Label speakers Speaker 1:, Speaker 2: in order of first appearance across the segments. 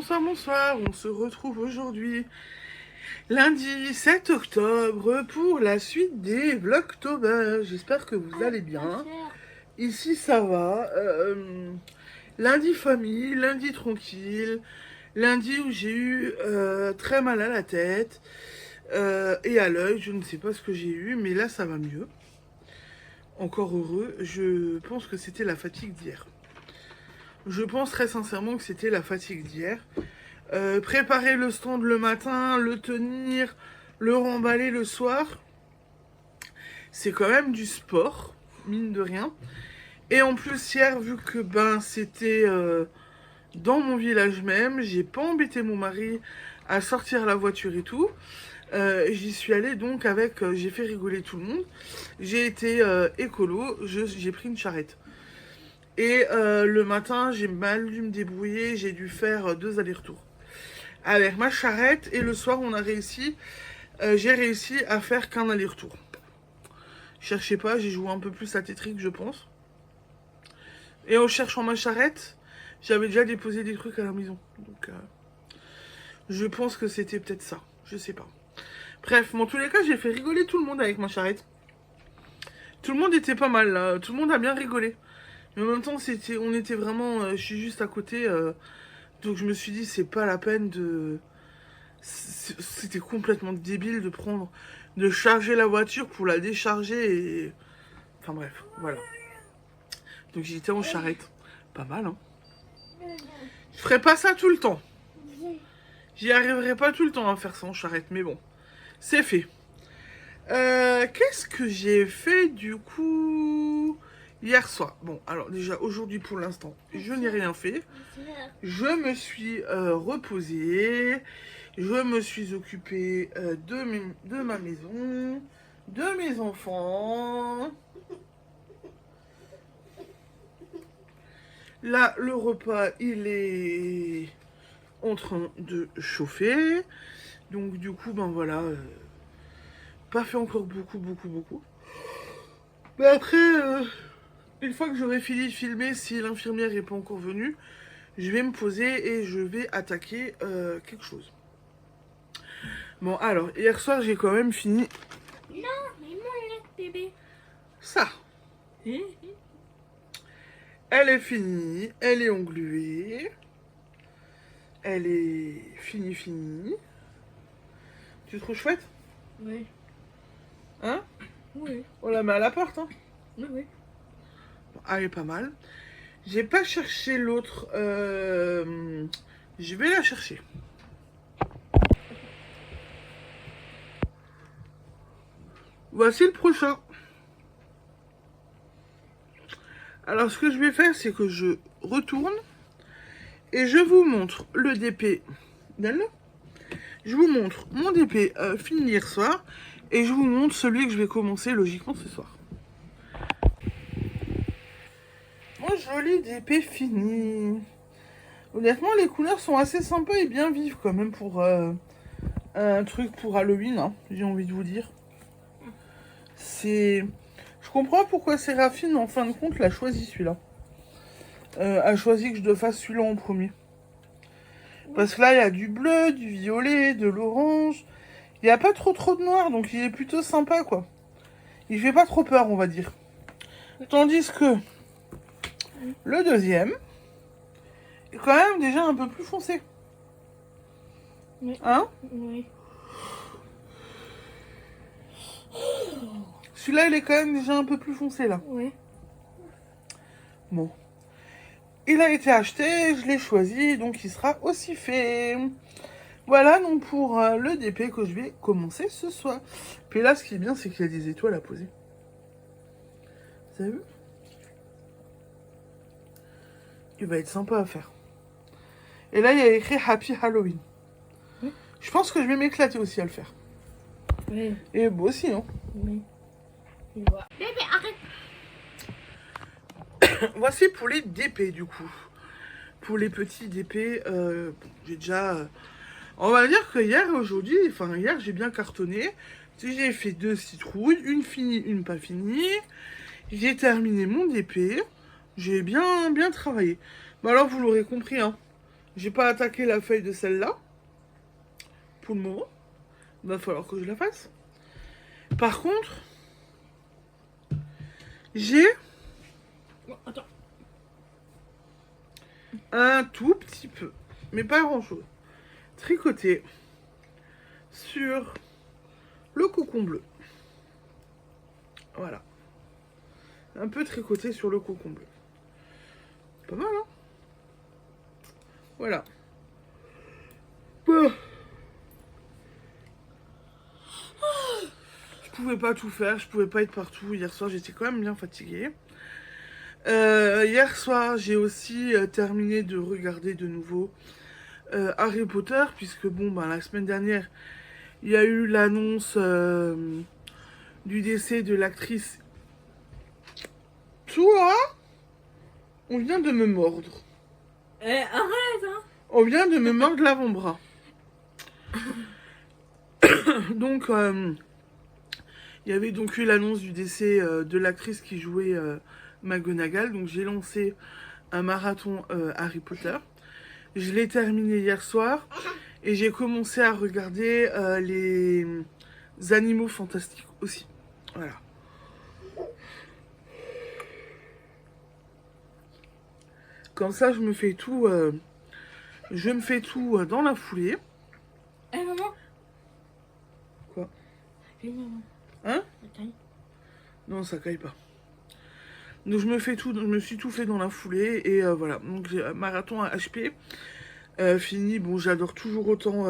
Speaker 1: Bonsoir, bonsoir, on se retrouve aujourd'hui, lundi 7 octobre, pour la suite des Vlogtober. J'espère que vous allez bien. Ici, ça va. Lundi famille, lundi tranquille, lundi où j'ai eu très mal à la tête et à l'œil. Je ne sais pas ce que j'ai eu, mais là, ça va mieux. Encore heureux. Je pense que c'était la fatigue d'hier. Je pense très sincèrement que c'était la fatigue d'hier. Préparer le stand le matin, le tenir, le remballer le soir, c'est quand même du sport, mine de rien. Et en plus hier, vu que c'était dans mon village même, j'ai pas embêté mon mari à sortir la voiture et tout. J'y suis allée donc avec, j'ai fait rigoler tout le monde. J'ai été écolo, j'ai pris une charrette. Et le matin, j'ai mal dû me débrouiller, j'ai dû faire 2 allers-retours avec ma charrette. Et le soir, j'ai réussi à faire qu'un aller-retour. Cherchez pas, j'ai joué un peu plus à Tetris, je pense. Et en cherchant ma charrette, j'avais déjà déposé des trucs à la maison. Donc, je pense que c'était peut-être ça. Je sais pas. Bref, en tous les cas, j'ai fait rigoler tout le monde avec ma charrette. Tout le monde était pas mal, là. Tout le monde a bien rigolé. Mais en même temps, on était vraiment... je suis juste à côté. Donc je me suis dit, c'est pas la peine de... C'était complètement débile de charger la voiture pour la décharger et... Enfin bref, voilà. Donc j'étais en charrette. Pas mal, hein. Je ferai pas ça tout le temps. J'y arriverai pas tout le temps à faire ça en charrette, mais bon. C'est fait. Qu'est-ce que j'ai fait du coup hier soir? Bon, alors déjà aujourd'hui pour l'instant, je n'ai rien fait. Je me suis reposée. Je me suis occupée de ma maison, de mes enfants. Là, le repas, il est en train de chauffer. Donc du coup, ben voilà, pas fait encore beaucoup. Mais après, une fois que j'aurai fini de filmer, si l'infirmière n'est pas encore venue, je vais me poser et je vais attaquer quelque chose. Bon, alors, hier soir, j'ai quand même fini...
Speaker 2: Non, mais mon bébé.
Speaker 1: Ça. Elle est finie, elle est engluée. Elle est finie. Tu trouves chouette?
Speaker 2: Oui.
Speaker 1: Hein?
Speaker 2: Oui.
Speaker 1: On la met à la porte, hein?
Speaker 2: Oui.
Speaker 1: Bon, elle est pas mal. J'ai pas cherché l'autre. Je vais la chercher. Voici le prochain. Alors, ce que je vais faire, c'est que je retourne et je vous montre le DP. Donne-le. Je vous montre mon DP fini hier soir et je vous montre celui que je vais commencer logiquement ce soir. Mon joli DP fini. Honnêtement, les couleurs sont assez sympas et bien vives quand même pour un truc pour Halloween, hein, j'ai envie de vous dire. Je comprends pourquoi Séraphine, en fin de compte, l'a choisi celui-là. A choisi que je fasse celui-là en premier. Parce que là, il y a du bleu, du violet, de l'orange. Il n'y a pas trop de noir, donc il est plutôt sympa, quoi. Il fait pas trop peur, on va dire. Tandis que le deuxième est quand même déjà un peu plus foncé.
Speaker 2: Oui.
Speaker 1: Hein?
Speaker 2: Oui.
Speaker 1: Celui-là, il est quand même déjà un peu plus foncé, là.
Speaker 2: Oui.
Speaker 1: Bon. Il a été acheté, je l'ai choisi, donc il sera aussi fait. Voilà donc pour le DP que je vais commencer ce soir. Puis là, ce qui est bien, c'est qu'il y a des étoiles à poser. Vous avez vu? Il va être sympa à faire. Et là, il y a écrit Happy Halloween.
Speaker 2: Oui.
Speaker 1: Je pense que je vais m'éclater aussi à le faire.
Speaker 2: Oui.
Speaker 1: Et beau aussi, hein.
Speaker 2: Oui. Bébé, arrête.
Speaker 1: Voici pour les DP, du coup. Pour les petits DP, j'ai déjà... on va dire que hier et aujourd'hui, enfin hier, j'ai bien cartonné. J'ai fait 2 citrouilles, une finie, une pas finie. J'ai terminé mon DP. J'ai bien travaillé. Bah alors, vous l'aurez compris, hein. J'ai pas attaqué la feuille de celle-là. Pour le moment. Il va falloir que je la fasse. Par contre, j'ai
Speaker 2: Oh, attends.
Speaker 1: un tout petit peu, mais pas grand-chose, tricoté sur le cocon bleu. Voilà. Un peu tricoté sur le cocon bleu. Pas mal, hein? Voilà. Bon. Je pouvais pas tout faire, je pouvais pas être partout. Hier soir, j'étais quand même bien fatiguée. Hier soir, j'ai aussi terminé de regarder de nouveau Harry Potter, puisque bon, bah, la semaine dernière, il y a eu l'annonce du décès de l'actrice. Toi, on vient de me mordre.
Speaker 2: Arrête, hein.
Speaker 1: On vient de me mordre l'avant-bras. Donc, il y avait donc eu l'annonce du décès de l'actrice qui jouait McGonagall. Donc, j'ai lancé un marathon Harry Potter. Je l'ai terminé hier soir. Et j'ai commencé à regarder les animaux fantastiques aussi. Voilà. Comme ça, je me fais tout, dans la foulée.
Speaker 2: Eh, maman.
Speaker 1: Quoi?
Speaker 2: Oui, maman.
Speaker 1: Hein?
Speaker 2: Attends.
Speaker 1: Non, ça caille pas. Donc je me suis tout fait dans la foulée et voilà. Donc j'ai un marathon à HP fini. Bon, j'adore toujours autant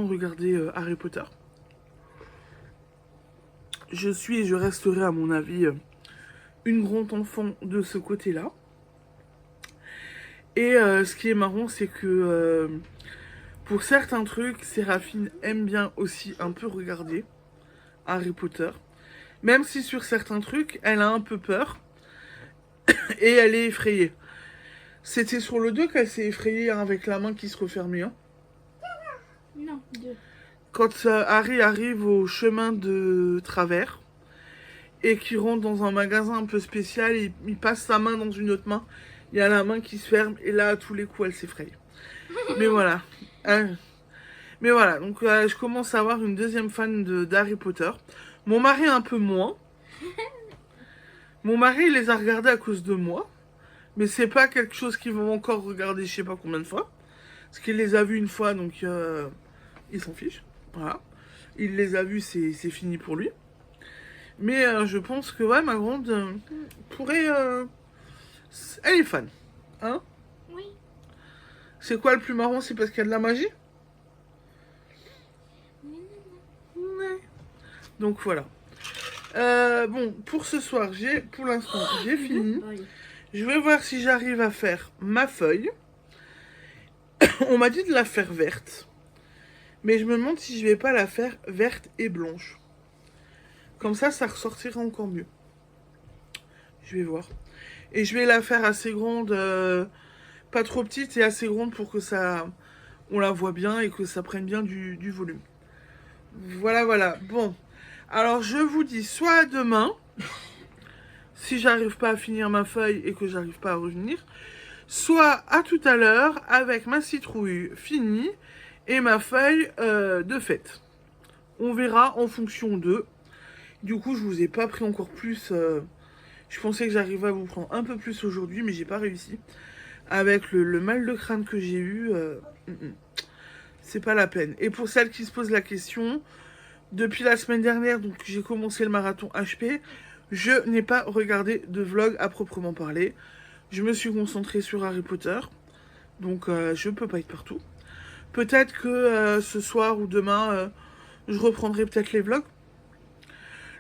Speaker 1: regarder Harry Potter. Je suis et je resterai à mon avis une grande enfant de ce côté-là. Et ce qui est marrant, c'est que pour certains trucs, Séraphine aime bien aussi un peu regarder Harry Potter. Même si sur certains trucs, elle a un peu peur et elle est effrayée. C'était sur le 2 qu'elle s'est effrayée hein, avec la main qui se refermait. Hein.
Speaker 2: Non, 2.
Speaker 1: Quand Harry arrive au chemin de travers et qu'il rentre dans un magasin un peu spécial, il passe sa main dans une autre main. Il y a la main qui se ferme et là, à tous les coups, elle s'effraie. Mais voilà. Mais voilà, donc je commence à avoir une deuxième fan d'Harry Potter. Mon mari un peu moins. Mon mari, il les a regardés à cause de moi. Mais c'est pas quelque chose qu'ils vont encore regarder je sais pas combien de fois. Parce qu'il les a vus une fois, donc il s'en fiche. Voilà. Il les a vus, c'est fini pour lui. Mais je pense que ouais, ma grande pourrait... elle est fan. Hein?
Speaker 2: Oui.
Speaker 1: C'est quoi le plus marrant? C'est parce qu'il y a de la magie? Ouais. Donc voilà. Bon, pour ce soir, pour l'instant, j'ai fini. Je vais voir si j'arrive à faire ma feuille. On m'a dit de la faire verte. Mais je me demande si je vais pas la faire verte et blanche. Comme ça ressortira encore mieux. Je vais voir. Et je vais la faire assez grande, pas trop petite et assez grande pour que on la voit bien et que ça prenne bien du volume. Voilà, voilà. Bon. Alors, je vous dis soit à demain, si j'arrive pas à finir ma feuille et que j'arrive pas à revenir, soit à tout à l'heure avec ma citrouille finie et ma feuille de fête. On verra en fonction d'eux. Du coup, je vous ai pas pris encore plus. Je pensais que j'arrivais à vous prendre un peu plus aujourd'hui, mais j'ai pas réussi. Avec le mal de crâne que j'ai eu, c'est pas la peine. Et pour celles qui se posent la question, depuis la semaine dernière, donc j'ai commencé le marathon HP, je n'ai pas regardé de vlog à proprement parler. Je me suis concentrée sur Harry Potter, donc je peux pas être partout. Peut-être que ce soir ou demain, je reprendrai peut-être les vlogs.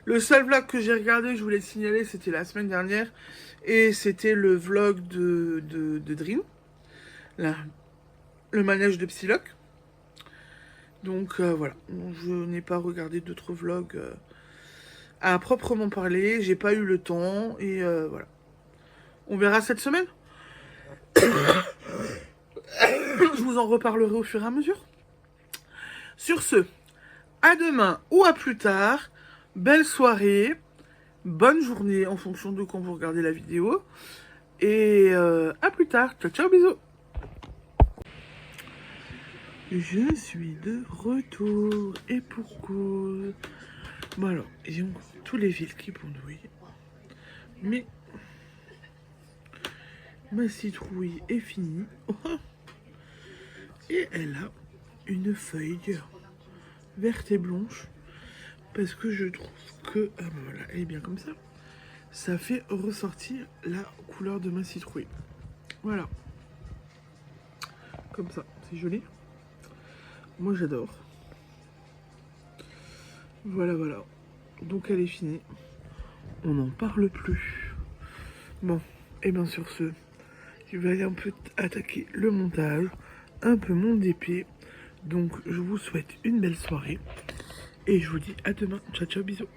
Speaker 1: Le seul vlog que j'ai regardé, je voulais le signaler, c'était la semaine dernière. Et c'était le vlog de Dream. Là, le manège de Psylocke. Donc voilà, je n'ai pas regardé d'autres vlogs à proprement parler. J'ai pas eu le temps et voilà. On verra cette semaine. Je vous en reparlerai au fur et à mesure. Sur ce, à demain ou à plus tard. Belle soirée, bonne journée en fonction de quand vous regardez la vidéo. Et à plus tard. Ciao, ciao, bisous. Je suis de retour et pour cause. Bon alors, j'ai encore tous les fils qui pendouillent. Mais ma citrouille est finie. Et elle a une feuille verte et blanche. Parce que je trouve que, ah ben voilà, elle est bien comme ça. Ça fait ressortir la couleur de ma citrouille. Voilà. Comme ça, c'est joli. Moi j'adore. Voilà, voilà. Donc elle est finie. On n'en parle plus. Bon, et bien sur ce, je vais aller un peu attaquer le montage, un peu mon DP. Donc je vous souhaite une belle soirée. Et je vous dis à demain. Ciao, ciao, bisous.